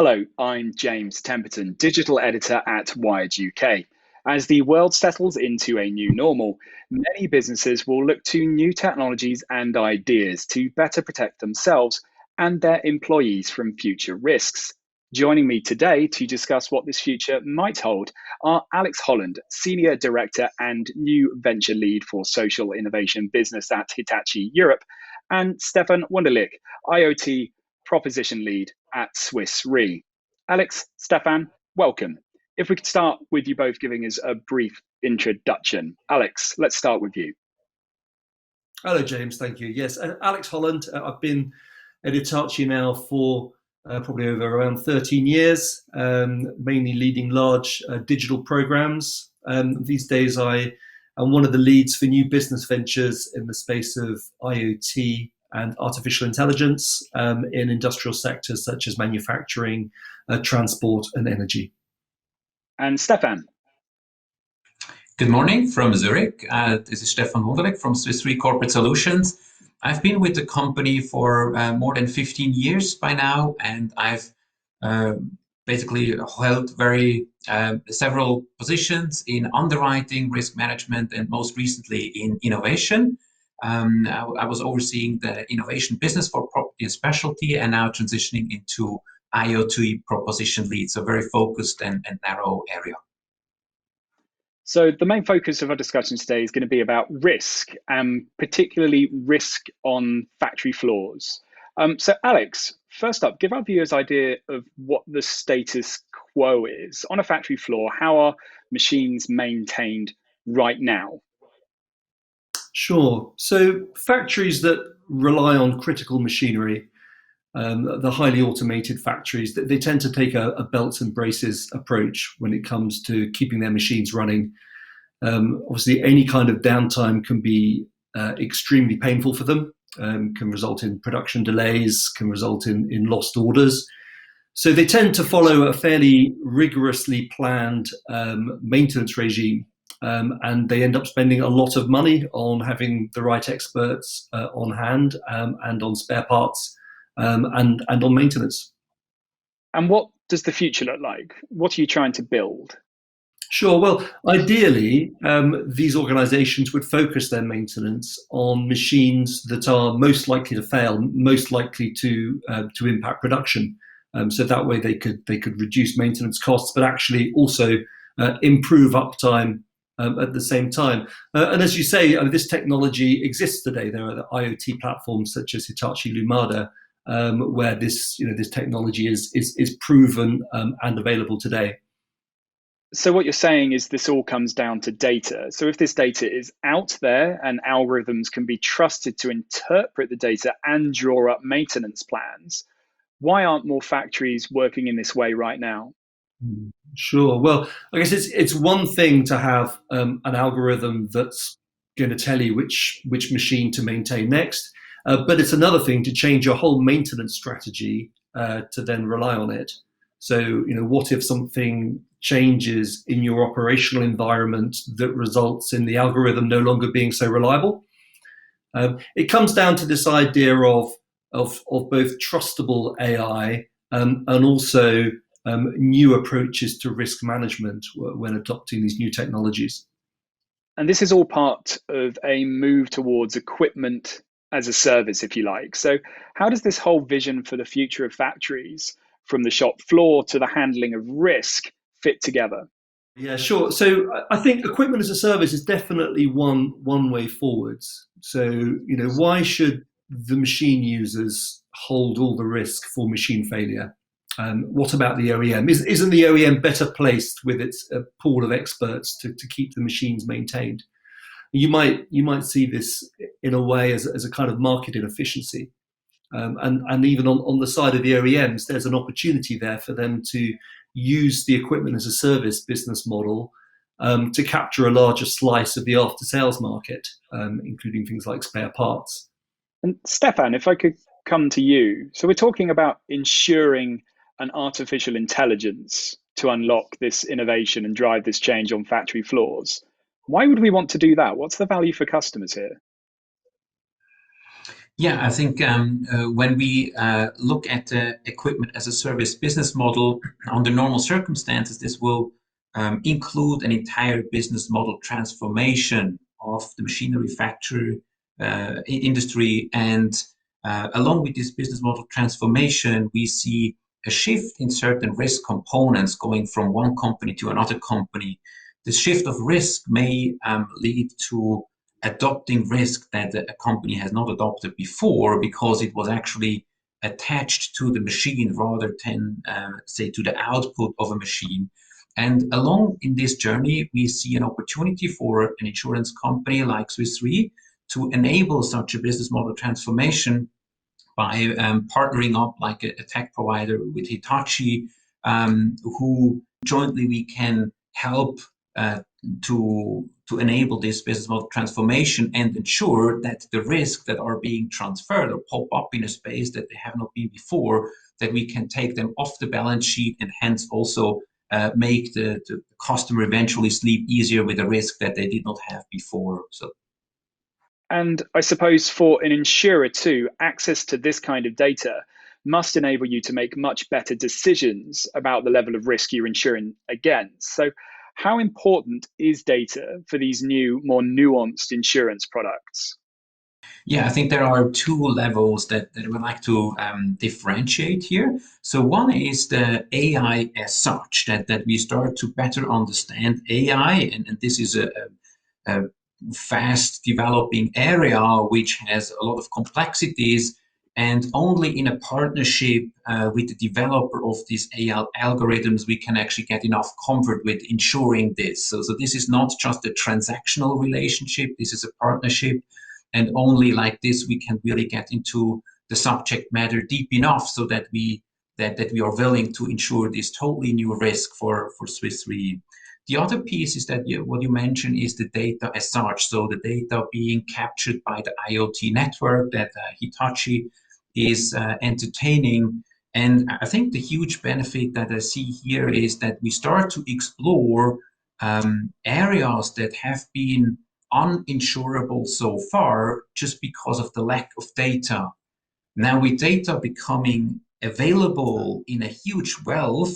Hello, I'm James Temperton, digital editor at Wired UK. As the world settles into a new normal, many businesses will look to new technologies and ideas to better protect themselves and their employees from future risks. Joining me today to discuss what this future might hold are Alex Holland, Senior Director and new venture lead for social innovation business at Hitachi Europe, and Stefan Wunderlich, IoT proposition lead at Swiss Re. Alex, Stefan, welcome. If we could start with you both giving us a brief introduction. Alex, let's start with you. Hello, James. Thank you. Yes, Alex Holland. I've been at Hitachi now for probably over around 13 years, mainly leading large digital programs. These days, I am one of the leads for new business ventures in the space of IoT and artificial intelligence in industrial sectors such as manufacturing, transport, and energy. And Stefan. Good morning from Zurich. This is Stefan Wunderlich from Swiss Re Corporate Solutions. I've been with the company for more than 15 years by now, and I've basically held several positions in underwriting, risk management, and most recently in innovation. I was overseeing the innovation business for property and specialty, and now transitioning into IoT proposition lead, so very focused and narrow area. So the main focus of our discussion today is going to be about risk, and particularly risk on factory floors. So Alex, first up, give our viewers an idea of what the status quo is. On a factory floor, how are machines maintained right now? Sure. So factories that rely on critical machinery, the highly automated factories, they tend to take a belts and braces approach when it comes to keeping their machines running. Obviously, any kind of downtime can be extremely painful for them, can result in production delays, can result in lost orders. So they tend to follow a fairly rigorously planned maintenance regime. And they end up spending a lot of money on having the right experts on hand and on spare parts and on maintenance. And what does the future look like? What are you trying to build? Sure. Well, ideally, these organizations would focus their maintenance on machines that are most likely to fail, most likely to impact production. So that way they could reduce maintenance costs, but actually also improve uptime at the same time. And as you say, this technology exists today. There are the IoT platforms such as Hitachi Lumada, where this technology is proven and available today. So what you're saying is this all comes down to data. So if this data is out there and algorithms can be trusted to interpret the data and draw up maintenance plans, why aren't more factories working in this way right now? Sure. Well, I guess it's one thing to have an algorithm that's going to tell you which machine to maintain next, but it's another thing to change your whole maintenance strategy to then rely on it. So, what if something changes in your operational environment that results in the algorithm no longer being so reliable? It comes down to this idea of both trustable AI and also new approaches to risk management when adopting these new technologies. And this is all part of a move towards equipment as a service, if you like. So how does this whole vision for the future of factories, from the shop floor to the handling of risk, fit together? Yeah, sure. So I think equipment as a service is definitely one way forwards. So, why should the machine users hold all the risk for machine failure? What about the OEM? Isn't the OEM better placed with its pool of experts to keep the machines maintained? You might see this in a way as a kind of market inefficiency. And even on the side of the OEMs, there's an opportunity there for them to use the equipment as a service business model to capture a larger slice of the after sales market, including things like spare parts. And Stefan, if I could come to you. So we're talking about ensuring an artificial intelligence to unlock this innovation and drive this change on factory floors. Why would we want to do that? What's the value for customers here? Yeah, I think when we look at the equipment as a service business model, under normal circumstances, this will include an entire business model transformation of the machinery factory industry. And along with this business model transformation, we see a shift in certain risk components going from one company to another company. The shift of risk may lead to adopting risk that a company has not adopted before because it was actually attached to the machine rather than, say, to the output of a machine. And along in this journey, we see an opportunity for an insurance company like Swiss Re to enable such a business model transformation by partnering up like a tech provider with Hitachi, who jointly we can help to enable this business model transformation and ensure that the risks that are being transferred or pop up in a space that they have not been before, that we can take them off the balance sheet and hence also make the customer eventually sleep easier with a risk that they did not have before. So. And I suppose for an insurer too, access to this kind of data must enable you to make much better decisions about the level of risk you're insuring against. So how important is data for these new, more nuanced insurance products? Yeah, I think there are two levels that I would like to differentiate here. So one is the AI as such, that we start to better understand AI, and this is a fast developing area which has a lot of complexities, and only in a partnership with the developer of these AI algorithms we can actually get enough comfort with ensuring this. So this is not just a transactional relationship, this is a partnership, and only like this we can really get into the subject matter deep enough so that we are willing to insure this totally new risk for Swiss Re. The other piece is that what you mentioned is the data as such. So the data being captured by the IoT network that Hitachi is entertaining. And I think the huge benefit that I see here is that we start to explore areas that have been uninsurable so far just because of the lack of data. Now, with data becoming available in a huge wealth,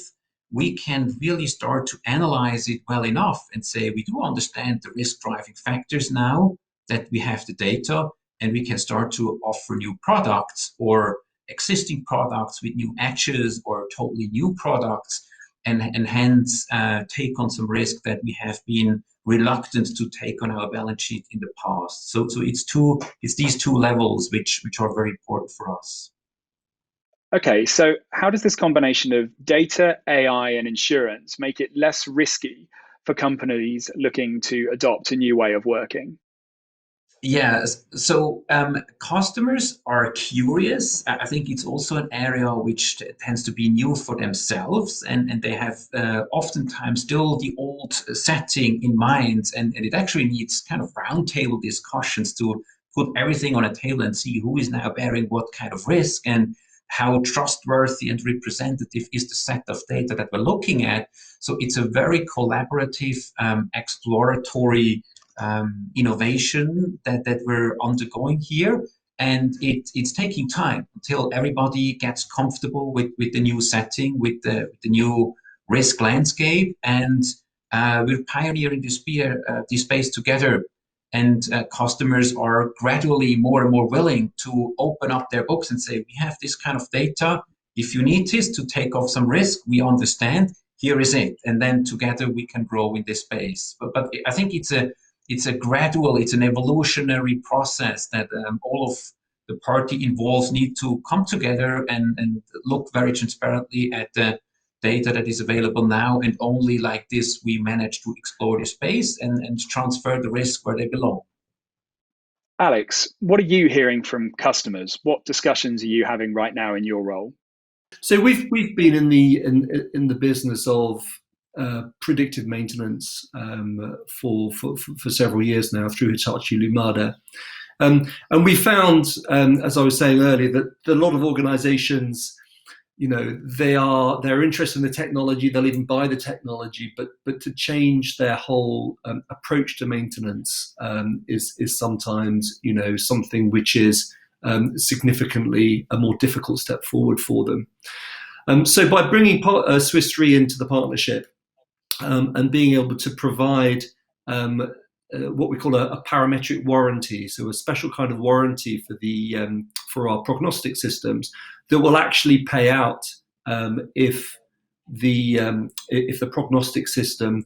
we can really start to analyze it well enough and say we do understand the risk driving factors now that we have the data, and we can start to offer new products or existing products with new edges or totally new products, and hence take on some risk that we have been reluctant to take on our balance sheet in the past. So it's these two levels which are very important for us. Okay, so how does this combination of data, AI, and insurance make it less risky for companies looking to adopt a new way of working? Yeah, so customers are curious. I think it's also an area which tends to be new for themselves, and they have oftentimes still the old setting in mind, and it actually needs kind of roundtable discussions to put everything on a table and see who is now bearing what kind of risk and how trustworthy and representative is the set of data that we're looking at. So it's a very collaborative, exploratory innovation that we're undergoing here. And it's taking time until everybody gets comfortable with the new setting, with the new risk landscape. And we're pioneering this space together. And customers are gradually more and more willing to open up their books and say, we have this kind of data. If you need this to take off some risk, we understand. Here is it. And then together we can grow in this space. But I think it's a gradual, it's an evolutionary process that all of the party involved need to come together and look very transparently at the data that is available now, and only like this we manage to explore the space and transfer the risk where they belong. Alex, what are you hearing from customers? What discussions are you having right now in your role? So we've been in the business of predictive maintenance for several years now through Hitachi Lumada. And we found, as I was saying earlier, that a lot of organizations, they're interested in the technology, they'll even buy the technology, but to change their whole approach to maintenance is sometimes, something which is significantly a more difficult step forward for them. So by bringing Swiss Re into the partnership and being able to provide what we call a parametric warranty, so a special kind of warranty for our prognostic systems that will actually pay out if the prognostic system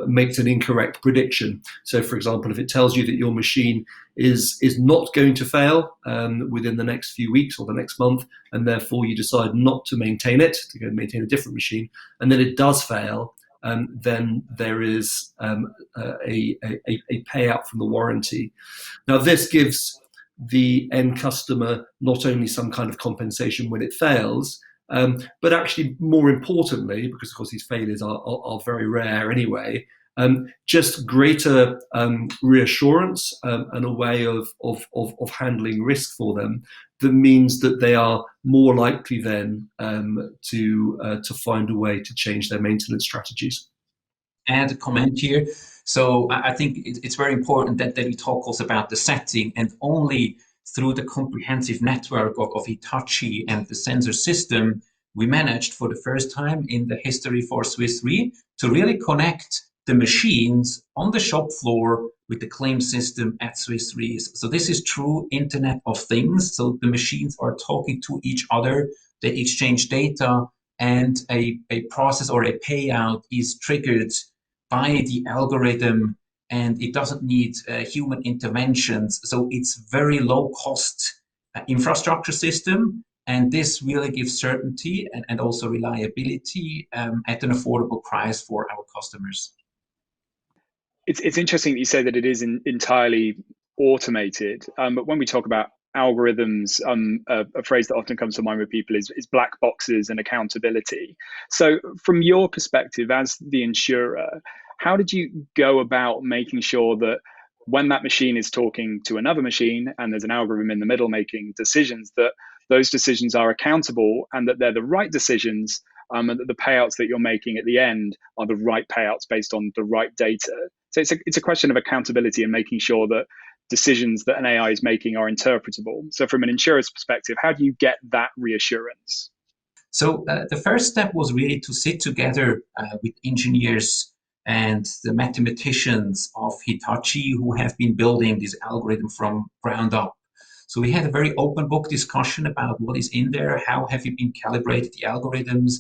makes an incorrect prediction. So, for example, if it tells you that your machine is not going to fail within the next few weeks or the next month, and therefore you decide not to maintain it, to go maintain a different machine, and then it does fail, then there is a payout from the warranty. Now, this gives the end customer not only some kind of compensation when it fails, but actually more importantly, because of course these failures are very rare anyway, just greater reassurance and a way of handling risk for them that means that they are more likely then to find a way to change their maintenance strategies. Add a comment here. So I think it's very important that we talk also about the setting, and only through the comprehensive network of Hitachi and the sensor system, we managed for the first time in the history for Swiss Re to really connect the machines on the shop floor with the claim system at Swiss Re. So this is true Internet of Things. So the machines are talking to each other, they exchange data, and a process or a payout is triggered by the algorithm, and it doesn't need human interventions. So it's very low cost infrastructure system. And this really gives certainty and also reliability at an affordable price for our customers. It's interesting that you say that it is entirely automated. But when we talk about algorithms, a phrase that often comes to mind with people is black boxes and accountability. So from your perspective as the insurer, how did you go about making sure that when that machine is talking to another machine and there's an algorithm in the middle making decisions, that those decisions are accountable and that they're the right decisions, and that the payouts that you're making at the end are the right payouts based on the right data? So it's a question of accountability and making sure that decisions that an AI is making are interpretable. So from an insurer's perspective, how do you get that reassurance? So the first step was really to sit together with engineers and the mathematicians of Hitachi who have been building this algorithm from ground up. So we had a very open book discussion about what is in there, how have you been calibrated the algorithms,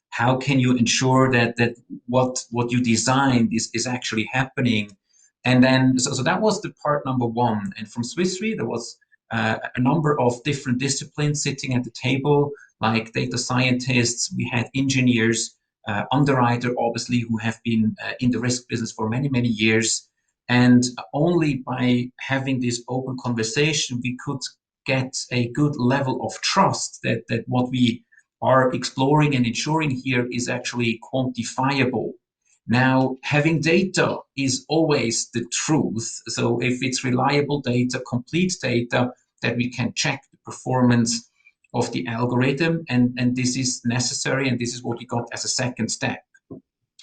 how can you ensure that what you designed is actually happening. And then, so that was the part number one. And from Swiss Re, there was a number of different disciplines sitting at the table, like data scientists, we had engineers, underwriter, obviously, who have been in the risk business for many, many years. And only by having this open conversation, we could get a good level of trust that what we are exploring and ensuring here is actually quantifiable. Now, having data is always the truth. So if it's reliable data, complete data, that we can check the performance of the algorithm, and this is necessary, and this is what we got as a second step.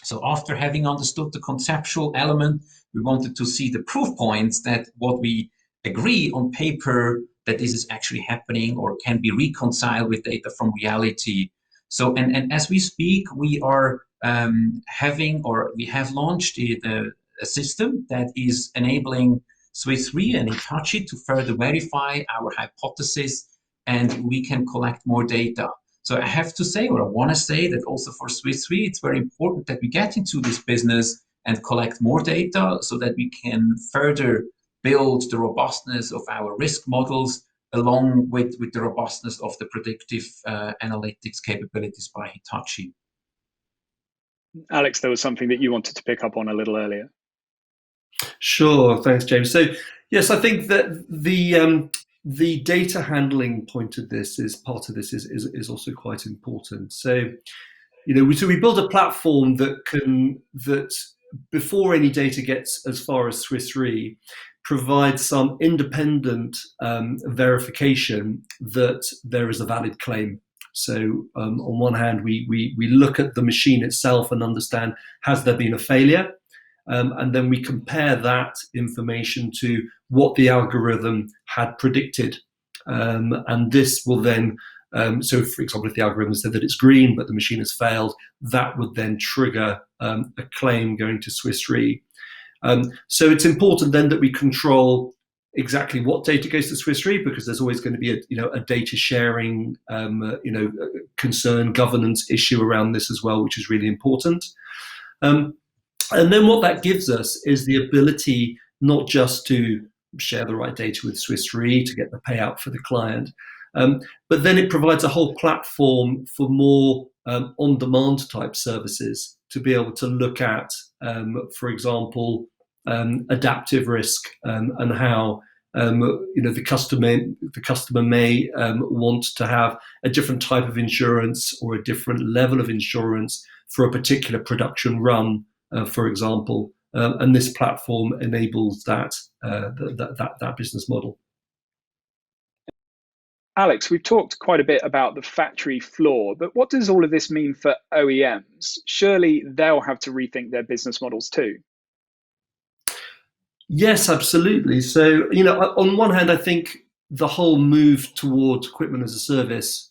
So after having understood the conceptual element, we wanted to see the proof points that what we agree on paper, that this is actually happening or can be reconciled with data from reality. So, and as we speak, we are we have launched a system that is enabling Swiss Re and Hitachi to further verify our hypothesis, and we can collect more data. So I have to say, or I want to say, that also for Swiss Re, it's very important that we get into this business and collect more data so that we can further build the robustness of our risk models along with the robustness of the predictive analytics capabilities by Hitachi. Alex, there was something that you wanted to pick up on a little earlier. Sure, thanks, James. So yes, I think that the data handling point of this is part of this is also quite important. So, we build a platform that before any data gets as far as Swiss Re, provides some independent verification that there is a valid claim. So on one hand, we look at the machine itself and understand, has there been a failure? And then we compare that information to what the algorithm had predicted And this will then, so for example, if the algorithm said that it's green, but the machine has failed, that would then trigger a claim going to Swiss Re. So it's important then that we control exactly what data goes to Swiss Re, because there's always going to be a data sharing, concern, governance issue around this as well, which is really important. And then what that gives us is the ability not just to share the right data with Swiss Re to get the payout for the client, but then it provides a whole platform for more on-demand type services to be able to look at, for example, adaptive risk, and how the customer may want to have a different type of insurance or a different level of insurance for a particular production run, for example, and this platform enables that business model. Alex, we've talked quite a bit about the factory floor, but what does all of this mean for OEMs? Surely they'll have to rethink their business models too. Yes, absolutely. So, on one hand, I think the whole move towards equipment as a service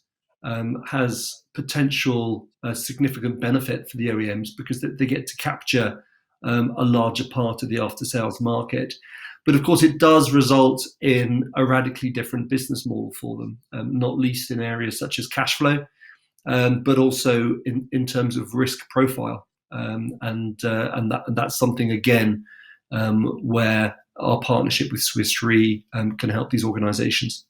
has potential significant benefit for the OEMs, because they get to capture a larger part of the after-sales market. But of course, it does result in a radically different business model for them, not least in areas such as cash flow, but also in terms of risk profile. And that's something, again, where our partnership with Swiss Re can help these organizations.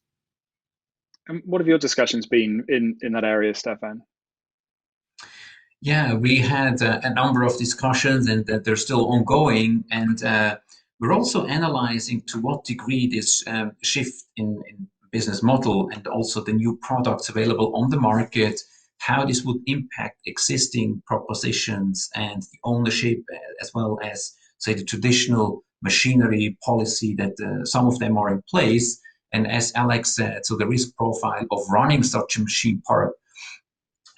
And what have your discussions been in that area, Stefan? Yeah, we had a number of discussions, and they're still ongoing. And we're also analyzing to what degree this shift in business model and also the new products available on the market, how this would impact existing propositions and the ownership, as well as, say, the traditional machinery policy that some of them are in place. And as Alex said, so the risk profile of running such a machine park.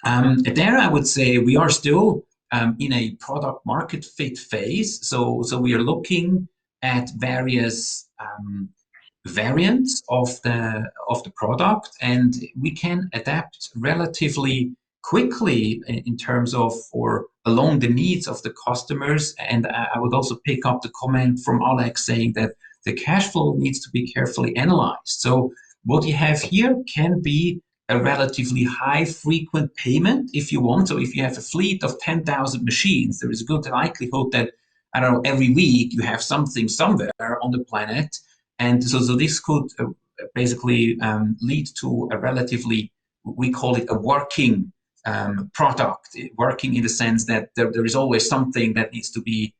There, I would say we are still in a product market fit phase. So we are looking at various variants of the product, and we can adapt relatively quickly in terms of or along the needs of the customers. And I would also pick up the comment from Alex saying that the cash flow needs to be carefully analyzed. So what you have here can be a relatively high frequent payment if you want. So if you have a fleet of 10,000 machines, there is a good likelihood that, I don't know, every week you have something somewhere on the planet. And so this could basically lead to a relatively, we call it a working product, working in the sense that there is always something that needs to be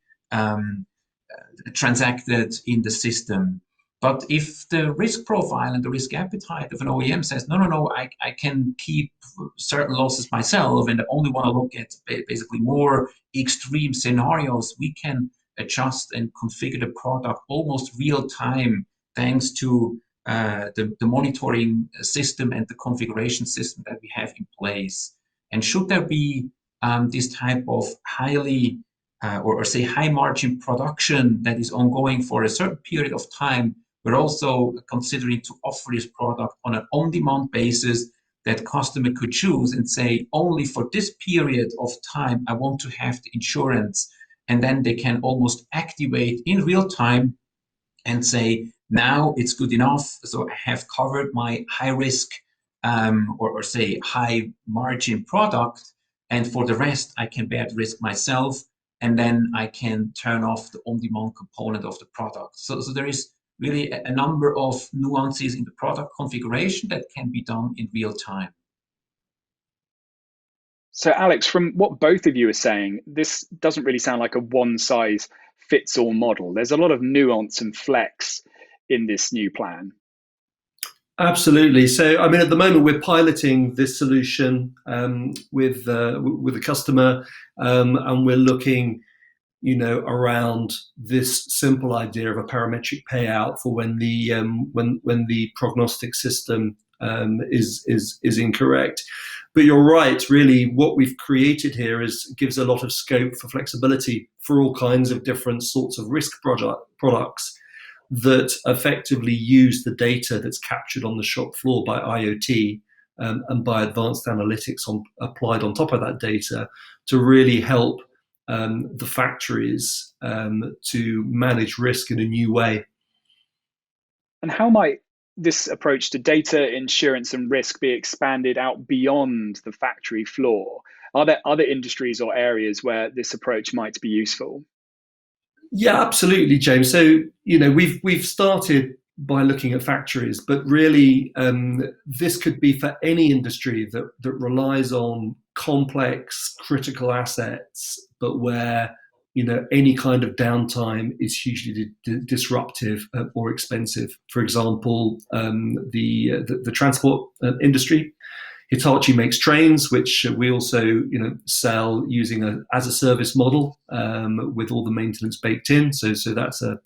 transacted in the system. But if the risk profile and the risk appetite of an OEM says, no, I can keep certain losses myself and I only want to look at basically more extreme scenarios, we can adjust and configure the product almost real time thanks to the monitoring system and the configuration system that we have in place. And should there be this type of highly or say high margin production that is ongoing for a certain period of time, we're also considering to offer this product on an on-demand basis that customer could choose and say, only for this period of time, I want to have the insurance. And then they can almost activate in real time and say, now it's good enough. So I have covered my high risk or say high margin product. And for the rest, I can bear the risk myself. And then I can turn off the on-demand component of the product. So there is really a number of nuances in the product configuration that can be done in real time. So Alex, from what both of you are saying, this doesn't really sound like a one-size-fits-all model. There's a lot of nuance and flex in this new plan. Absolutely. So, I mean, at the moment, we're piloting this solution with a customer, and we're looking, around this simple idea of a parametric payout for when the prognostic system is incorrect. But you're right. Really, what we've created here gives a lot of scope for flexibility for all kinds of different sorts of risk products. that effectively use the data that's captured on the shop floor by IoT and by advanced analytics applied on top of that data to really help the factories to manage risk in a new way. And how might this approach to data, insurance, and risk be expanded out beyond the factory floor? Are there other industries or areas where this approach might be useful? Yeah, absolutely, James. So, we've started by looking at factories, but really this could be for any industry that relies on complex, critical assets, but where any kind of downtime is hugely disruptive or expensive. For example, the transport industry. Hitachi makes trains, which we also sell using a as a service model with all the maintenance baked in. So that's a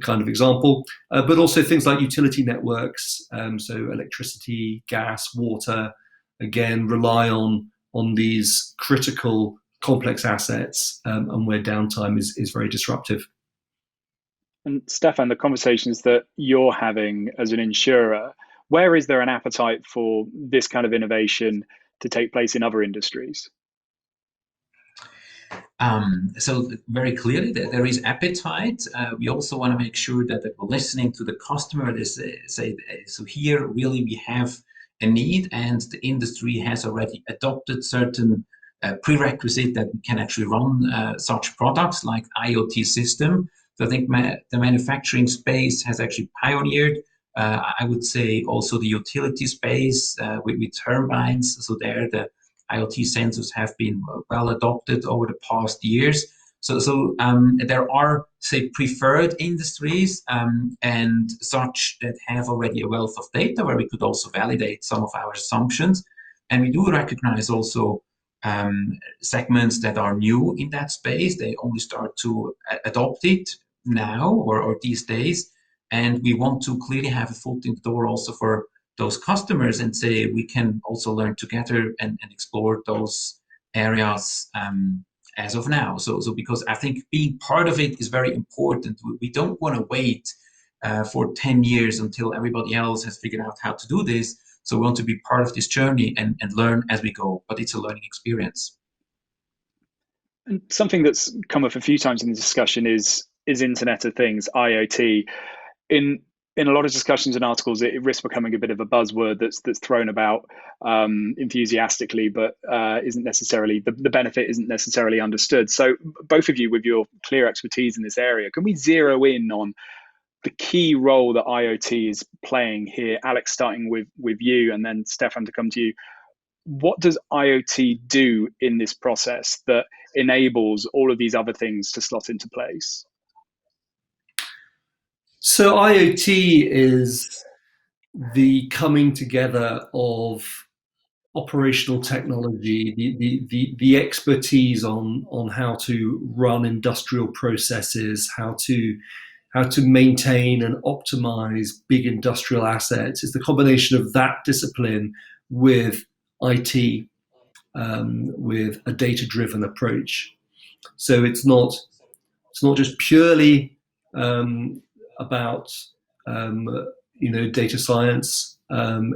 kind of example. But also things like utility networks, so electricity, gas, water, again rely on these critical complex assets and where downtime is very disruptive. And Stefan, the conversations that you're having as an insurer, where is there an appetite for this kind of innovation to take place in other industries? So very clearly that there is appetite. We also want to make sure that we're listening to the customer. They say, so here really we have a need, and the industry has already adopted certain prerequisite that we can actually run such products like IoT system. So I think the manufacturing space has actually pioneered. I would say also the utility space with turbines. So there the IoT sensors have been well adopted over the past years. So there are, say, preferred industries and such that have already a wealth of data where we could also validate some of our assumptions. And we do recognize also segments that are new in that space. They only start to adopt it now or these days. And we want to clearly have a foot in the door also for those customers and say we can also learn together and explore those areas as of now. So because I think being part of it is very important. We don't want to wait for 10 years until everybody else has figured out how to do this. So we want to be part of this journey and learn as we go, but it's a learning experience. And something that's come up a few times in the discussion is Internet of Things, IoT. In a lot of discussions and articles, it risks becoming a bit of a buzzword that's thrown about enthusiastically, but isn't necessarily the benefit isn't necessarily understood. So, both of you, with your clear expertise in this area, can we zero in on the key role that IoT is playing here? Alex, starting with you, and then Stefan to come to you. What does IoT do in this process that enables all of these other things to slot into place? So IoT is the coming together of operational technology, the expertise on how to run industrial processes, how to maintain and optimize big industrial assets. It's the combination of that discipline with IT, with a data-driven approach. So it's not just purely about data science.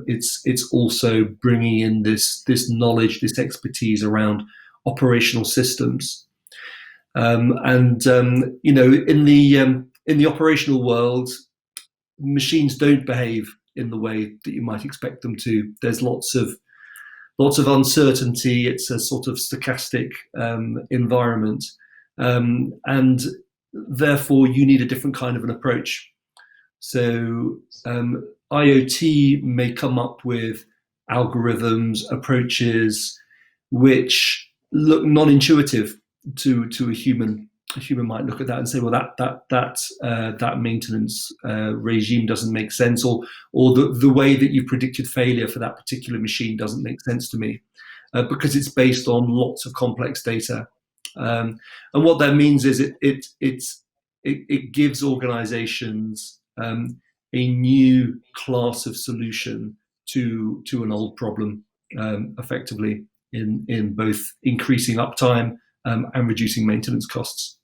It's also bringing in this knowledge, this expertise around operational systems, in the operational world, machines don't behave in the way that you might expect them to. There's lots of uncertainty. It's a sort of stochastic environment, and therefore you need a different kind of an approach. So IoT may come up with algorithms, approaches which look non-intuitive to a human. A human might look at that and say, well, that maintenance regime doesn't make sense, or the way that you predicted failure for that particular machine doesn't make sense to me, because it's based on lots of complex data. And what that means is it gives organizations a new class of solution to an old problem, effectively in both increasing uptime and reducing maintenance costs.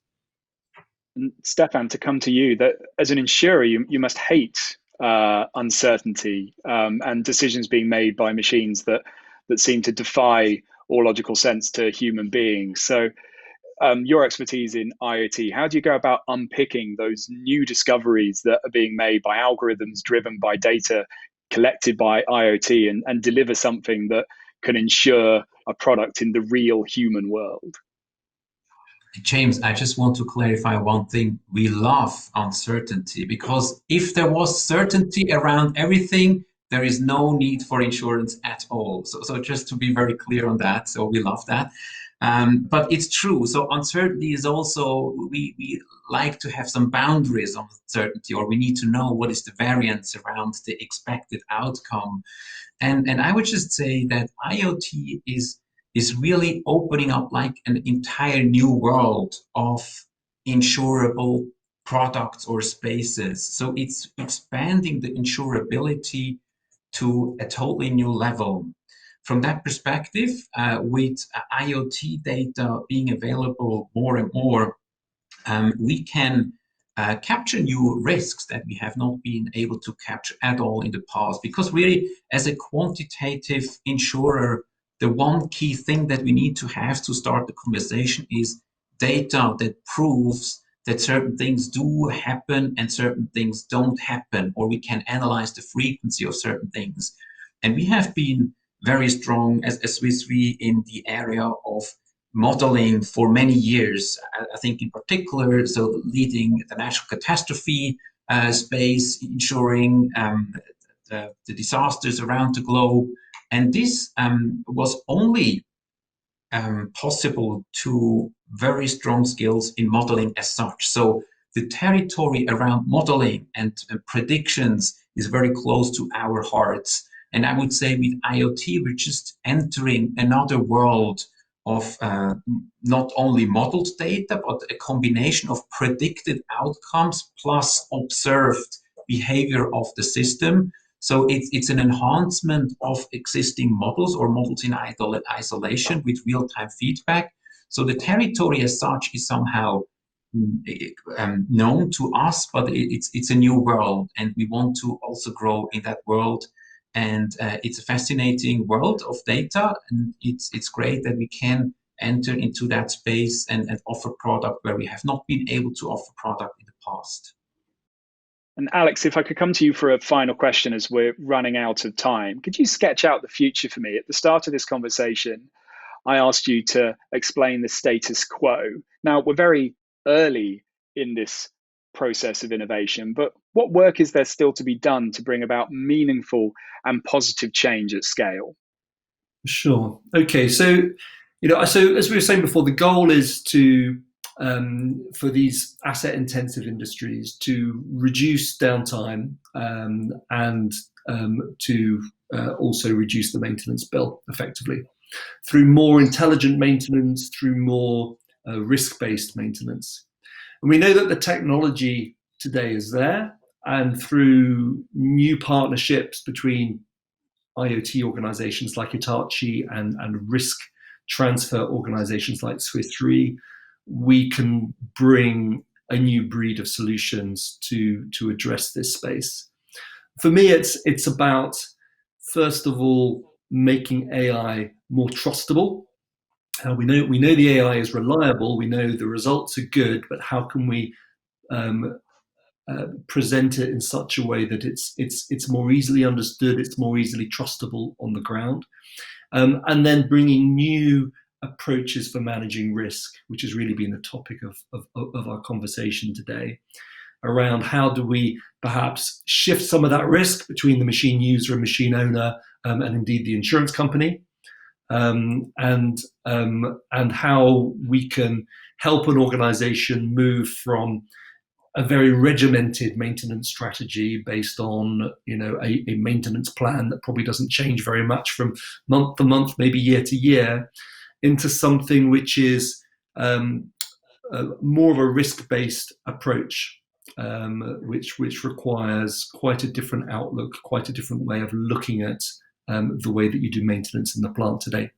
And Stefan, to come to you, that as an insurer, you must hate uncertainty and decisions being made by machines that seem to defy all logical sense to human beings. So your expertise in IoT, how do you go about unpicking those new discoveries that are being made by algorithms driven by data collected by IoT and deliver something that can ensure a product in the real human world? James, I just want to clarify one thing. We love uncertainty because if there was certainty around everything, there is no need for insurance at all. So just to be very clear on that, so we love that. But it's true. So uncertainty is also, we like to have some boundaries on uncertainty, or we need to know what is the variance around the expected outcome. And I would just say that IoT is really opening up like an entire new world of insurable products or spaces. So it's expanding the insurability to a totally new level. From that perspective, with IoT data being available more and more, we can capture new risks that we have not been able to capture at all in the past. Because really, as a quantitative insurer, the one key thing that we need to have to start the conversation is data that proves that certain things do happen and certain things don't happen, or we can analyze the frequency of certain things. And we have been very strong as Swiss Re in the area of modeling for many years. I think in particular, so leading the natural catastrophe space, ensuring the disasters around the globe. And this was only possible to very strong skills in modeling as such. So the territory around modeling and predictions is very close to our hearts. And I would say with IoT, we're just entering another world of not only modeled data, but a combination of predicted outcomes plus observed behavior of the system. So it's an enhancement of existing models or models in isolation with real-time feedback. So the territory as such is somehow known to us, but it's a new world, and we want to also grow in that world. And it's a fascinating world of data, and it's great that we can enter into that space and offer product where we have not been able to offer product in the past. And Alex, if I could come to you for a final question as we're running out of time, could you sketch out the future for me? At the start of this conversation, I asked you to explain the status quo. Now, we're very early in this process of innovation, but what work is there still to be done to bring about meaningful and positive change at scale? Sure. Okay. So, so as we were saying before, the goal is to for these asset-intensive industries to reduce downtime and to also reduce the maintenance bill effectively through more intelligent maintenance, through more risk-based maintenance. And we know that the technology today is there, and through new partnerships between IoT organizations like Hitachi and risk transfer organizations like Swiss Re, we can bring a new breed of solutions to address this space. For me, it's about, first of all, making AI more trustable. We know the AI is reliable. We know the results are good, but how can we present it in such a way that it's more easily understood, it's more easily trustable on the ground, and then bringing new approaches for managing risk, which has really been the topic of our conversation today, around how do we perhaps shift some of that risk between the machine user and machine owner, and indeed the insurance company, and how we can help an organization move from a very regimented maintenance strategy based on a maintenance plan that probably doesn't change very much from month to month, maybe year to year, into something which is more of a risk-based approach, which requires quite a different outlook, quite a different way of looking at the way that you do maintenance in the plant today.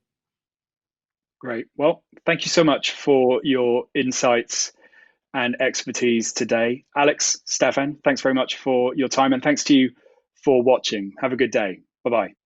Great. Well, thank you so much for your insights and expertise today. Alex, Stefan, thanks very much for your time, and thanks to you for watching. Have a good day. Bye-bye.